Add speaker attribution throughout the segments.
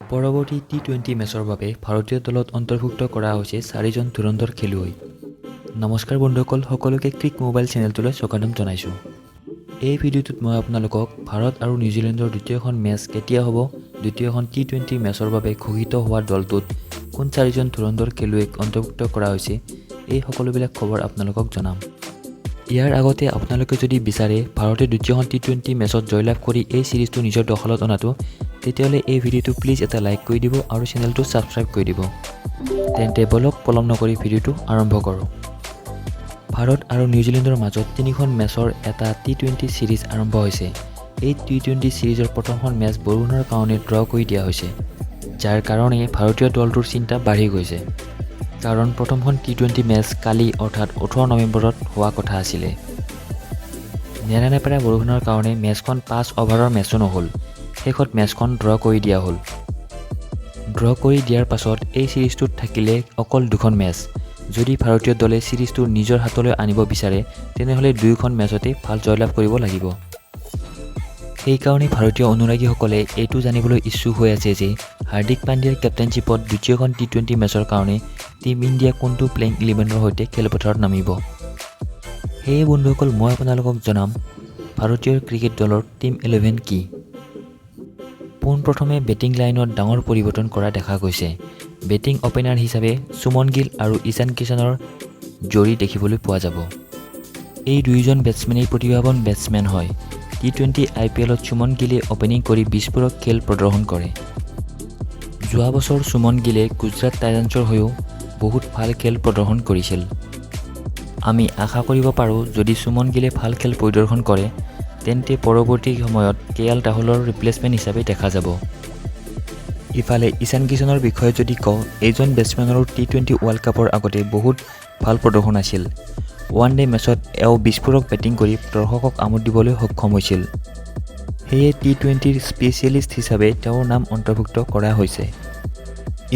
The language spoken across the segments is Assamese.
Speaker 1: পৰৱৰ্তী টি20 মেচৰ বাবে ভাৰতীয় দলত অন্তৰ্ভুক্ত কৰা হৈছে 4জন ধুৰন্ধৰ খেলুৱৈ। নমস্কাৰ বন্ধুসকল, সকলোকে ক্ৰিক মোবাইল চেনেলটোলৈ স্বাগতম জনাইছোঁ। এই ভিডিঅ'টোত মই আপোনালোকক ভাৰত আৰু নিউজিলেণ্ডৰ দ্বিতীয়খন মেচ কেতিয়া হ'ব, দ্বিতীয়খন টি20 মেচৰ বাবে ঘোষিত হোৱা দলটোত কোন 4জন ধুৰন্ধৰ খেলুৱৈক অন্তৰ্ভুক্ত কৰা হৈছে এই সকলোবিলাক খবৰ আপোনালোকক জনাম। ইয়াৰ আগতে আপোনালোকে যদি বিচাৰে ভাৰতে দ্বিতীয়খন টি20 মেচত জয়লাভ কৰি এই সিৰিজটো নিজৰ দখলত অনাটো, তেতিয়াহ'লে এই ভিডিঅ'টো প্লিজ এটা লাইক কৰি দিব আৰু চেনেলটো ছাবস্ক্ৰাইব কৰি দিব। তেন্তে বলক পলম নকৰি ভিডিঅ'টো আৰম্ভ কৰোঁ। ভাৰত আৰু নিউজিলেণ্ডৰ মাজত 3খন মেচৰ এটা টি20 সিৰিজ আৰম্ভ হৈছে। এই টি20 সিৰিজৰ প্ৰথমখন মেচ বৰষুণৰ কাৰণে ড্ৰ কৰি দিয়া হৈছে, যাৰ কাৰণে ভাৰতীয় দলটোৰ চিন্তা বাঢ়ি গৈছে। কাৰণ প্ৰথমখন টি20 মেচ কালি অৰ্থাৎ 18 নৱেম্বৰত হোৱা কথা আছিলে। নেৰানেপেৰা বৰষুণৰ কাৰণে মেচখন 5 অভাৰৰ মেচো নহ'ল। শেষত মেচখন ড্ৰ কৰি দিয়া হ'ল। ড্ৰ কৰি দিয়াৰ পাছত এই সিৰিজটোত থাকিলে অকল 2খন মেচ। যদি ভাৰতীয় দলে সিৰিজটো নিজৰ হাতলৈ আনিব বিচাৰে, তেনেহ'লে 2খন মেচতে ভাল জয়লাভ কৰিব লাগিব। সেইকাৰণে ভাৰতীয় অনুৰাগীসকলে এইটো জানিবলৈ ইচ্ছুক হৈ আছে যে হাৰ্দিক পাণ্ডিয়াৰ কেপ্টেইনশ্বিপত দ্বিতীয়খন টি20 মেচৰ কাৰণে টিম ইণ্ডিয়া কোনটো প্লেইং 11ৰ সৈতে খেলপথাৰত নামিব। সেয়ে বন্ধুসকল, মই আপোনালোকক জনাম ভাৰতীয় ক্ৰিকেট দলৰ টিম 11 কি। পোনপ্ৰথমে বেটিং লাইনত ডাঙৰ পৰিৱৰ্তন কৰা দেখা গৈছে। বেটিং অপেনাৰ হিচাপে সুমন গিল আৰু ঈশান কিষাণৰ জৰি দেখিবলৈ পোৱা যাব। এই দুয়োজন বেটছমেনেই প্ৰতিভাৱান বেটছমেন হয়। টি20 IPLত সুমন গিলে অপেনিং কৰি বিস্ফোৰক খেল প্ৰদৰ্শন কৰে। যোৱা বছৰ সুমন গিলে গুজৰাট টাইটান্ছৰ হৈও বহুত ভাল খেল প্ৰদৰ্শন কৰিছিল। আমি আশা কৰিব পাৰোঁ যদি সুমন গিলে ভাল খেল প্ৰদৰ্শন কৰে, তেন্তে পৰৱৰ্তী সময়ত KL ৰাহুলৰ ৰিপ্লেচমেণ্ট হিচাপে দেখা যাব। ইফালে ঈশান কিষাণৰ বিষয়ে যদি কওঁ, এইজন বেটছমেনৰো টি20 ৱৰ্ল্ড কাপৰ আগতে বহুত ভাল প্ৰদৰ্শন আছিল। ওৱান ডে মেচত এওঁ বিস্ফোৰক বেটিং কৰি দৰ্শকক আমোদ দিবলৈ সক্ষম হৈছিল। সেয়ে টি20ৰ স্পেচিয়েলিষ্ট হিচাপে তেওঁৰ নাম অন্তৰ্ভুক্ত কৰা হৈছে।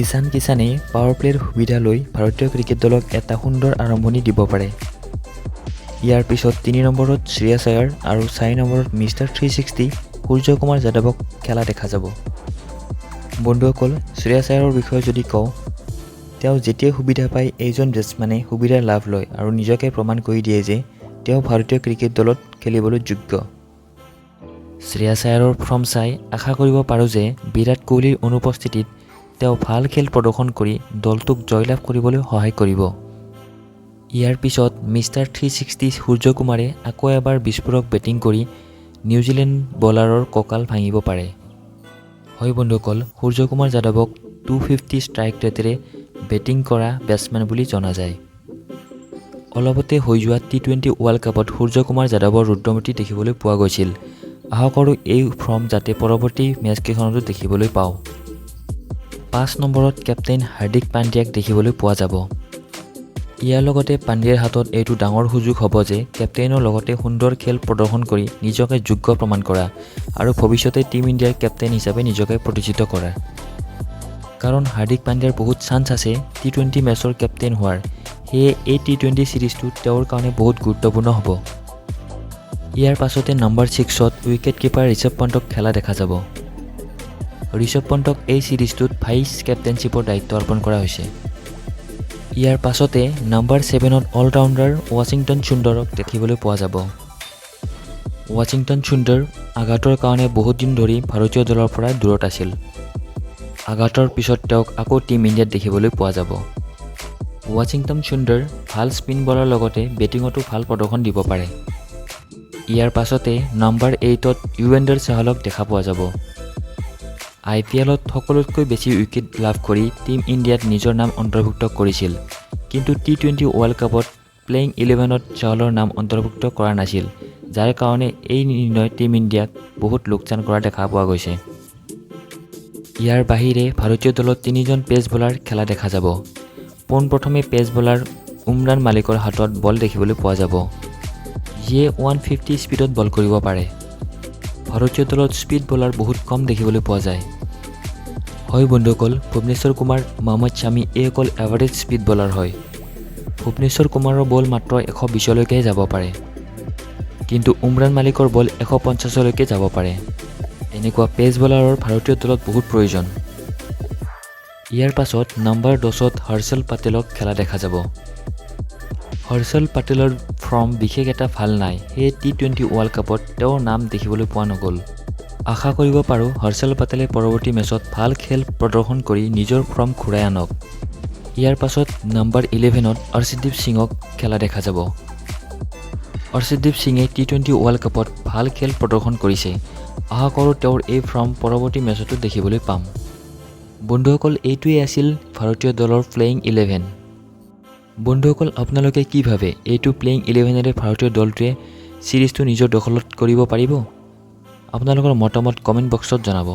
Speaker 1: ঈশান কিষাণে পাৱাৰ প্লেৰ সুবিধা লৈ ভাৰতীয় ক্ৰিকেট দলক এটা সুন্দৰ আৰম্ভণি দিব পাৰে। ইয়াৰ পিছত 3 নম্বৰত শ্ৰেয়াছ আয়াৰ আৰু 4 নম্বৰত মিষ্টাৰ 360 সূৰ্যকুমাৰ যাদৱক খেলা দেখা যাব। বন্ধুসকল, শ্ৰেয়াছ আয়াৰৰ বিষয়ে যদি কওঁ, তেওঁ যেতিয়াই সুবিধা পায় এইজন বেটছমেনে সুবিধাৰ লাভ লয় আৰু নিজকে প্ৰমাণ কৰি দিয়ে যে তেওঁ ভাৰতীয় ক্ৰিকেট দলত খেলিবলৈ যোগ্য। শ্ৰেয়াছ আয়াৰৰ ফৰ্ম চাই আশা কৰিব পাৰোঁ যে বিৰাট কোহলিৰ অনুপস্থিতিত তেওঁ ভাল খেল প্ৰদৰ্শন কৰি দলটোক জয়লাভ কৰিবলৈ সহায় কৰিব। ইয়াৰ পিছত মিষ্টাৰ 360 সূৰ্যকুমাৰে আকৌ এবাৰ বিস্ফোৰক বেটিং কৰি নিউজিলেণ্ড বলাৰৰ কঁকাল ভাঙিব পাৰে। হয় বন্ধুসকল, সূৰ্যকুমাৰ যাদৱক 250 ষ্ট্ৰাইক ৰেটেৰে বেটিং কৰা বেটছমেন বুলি জনা যায়। অলপতে হৈ যোৱা টি20 ৱৰ্ল্ড কাপত সূৰ্যকুমাৰ যাদৱৰ ৰুদ্ৰমূৰ্তি দেখিবলৈ পোৱা গৈছিল। আশা কৰোঁ এই ফৰ্ম যাতে পৰৱৰ্তী মেচকেইখনতো দেখিবলৈ পাওঁ। 5 নম্বৰত কেপ্টেইন হাৰ্দিক পাণ্ডিয়াক দেখিবলৈ পোৱা যাব। ইয়াৰ লগতে পাণ্ডিয়াৰ হাতত এইটো ডাঙৰ সুযোগ হ'ব যে কেপ্টেইনৰ লগতে সুন্দৰ খেল প্ৰদৰ্শন কৰি নিজকে যোগ্য প্ৰমাণ কৰা আৰু ভৱিষ্যতে টিম ইণ্ডিয়াৰ কেপ্টেইন হিচাপে নিজকে প্ৰতিষ্ঠিত কৰা। কাৰণ হাৰ্দিক পাণ্ডিয়াৰ বহুত চান্স আছে টি20 মেচৰ কেপ্টেইন হোৱাৰ। সেয়ে এই টি20 সিৰিজটো তেওঁৰ কাৰণে বহুত গুৰুত্বপূৰ্ণ হ'ব। ইয়াৰ পাছতে নম্বৰ 6ত উইকেট কিপাৰ ঋষভ পন্তক খেলা দেখা যাব। ঋষভ পন্তক এই সিৰিজটোত ভাইচ কেপ্টেইনশ্বিপৰ দায়িত্ব অৰ্পণ কৰা হৈছে। ইয়াৰ পাছতে নম্বৰ 7ত অলৰাউণ্ডাৰ ৱাশ্বিংটন সুন্দৰক দেখিবলৈ পোৱা যাব। ৱাশ্বিংটন সুন্দৰ আঘাতৰ কাৰণে বহুত দিন ধৰি ভাৰতীয় দলৰ পৰা দূৰত আছিল। আঘাতৰ পিছত তেওঁক আকৌ টিম ইণ্ডিয়াত দেখিবলৈ পোৱা যাব। ৱাশ্বিংটন সুন্দৰ ভাল স্পিন বলৰ লগতে বেটিঙতো ভাল প্ৰদৰ্শন দিব পাৰে। ইয়াৰ পাছতে নম্বৰ 8ত যুজৱেন্দ্ৰ চাহালক দেখা পোৱা যাব। IPLত সকলোতকৈ বেছি উইকেট লাভ কৰি টিম ইণ্ডিয়াত নিজৰ নাম অন্তৰ্ভুক্ত কৰিছিল, কিন্তু টি20 ৱৰ্ল্ড কাপত প্লেইং 11ত চাহালৰ নাম অন্তৰ্ভুক্ত কৰা নাছিল, যাৰ কাৰণে এই নিৰ্ণয় টিম ইণ্ডিয়াক বহুত লোকচান কৰা দেখা পোৱা গৈছে। ইয়াৰ বাহিৰে ভাৰতীয় দলত 3জন পেচ বলাৰ খেলা দেখা যাব। পোনপ্ৰথমে পেচ বলাৰ উমৰান মালিকৰ হাতত বল দেখিবলৈ পোৱা যাব, যিয়ে 150 স্পীডত বল কৰিব পাৰে। ভাৰতীয় দলত স্পীড বলাৰ বহুত কম দেখিবলৈ পোৱা যায়। হয় বন্ধুসকল, ভুৱনেশ্বৰ কুমাৰ, মহম্মদ শামী এইসকল এভাৰেজ স্পীড বলাৰ হয়। ভুৱনেশ্বৰ কুমাৰৰ বল মাত্ৰ 120লৈকে যাব পাৰে, কিন্তু উমৰান মালিকৰ বল 150লৈকে যাব পাৰে। এনেকুৱা পেচ বলাৰৰ ভাৰতীয় দলত বহুত প্ৰয়োজন। ইয়াৰ পাছত নম্বৰ 10ত হৰ্ষল পেটেলক খেলা দেখা যাব। হৰ্ষল পেটেলৰ ফৰ্ম বিশেষ এটা ভাল নাই, সেয়ে টি20 ৱৰ্ল্ড কাপত তেওঁৰ নাম দেখিবলৈ পোৱা নগ'ল। আশা কৰিব পাৰোঁ হৰ্ষল পেটেলে পৰৱৰ্তী মেচত ভাল খেল প্ৰদৰ্শন কৰি নিজৰ ফৰ্ম ঘূৰাই আনক। ইয়াৰ পাছত নম্বৰ 11ত অৰ্শদীপ সিঙক খেলা দেখা যাব। অৰ্শদীপ সিঙে টি20 ৱৰ্ল্ড কাপত ভাল খেল প্ৰদৰ্শন কৰিছে। আশা কৰোঁ তেওঁৰ এই ফৰ্ম পৰৱৰ্তী মেচতো দেখিবলৈ পাম। বন্ধুসকল, এইটোৱেই আছিল ভাৰতীয় দলৰ প্লেয়িং 11। বন্ধুসকল, আপোনালোকে কি ভাবে এইটো প্লেয়িং 11ৰে ভাৰতীয় দলটোৱে চিৰিজটো নিজৰ দখলত কৰিব পাৰিব? আপোনালোকৰ মতামত কমেণ্ট বক্সত জনাব।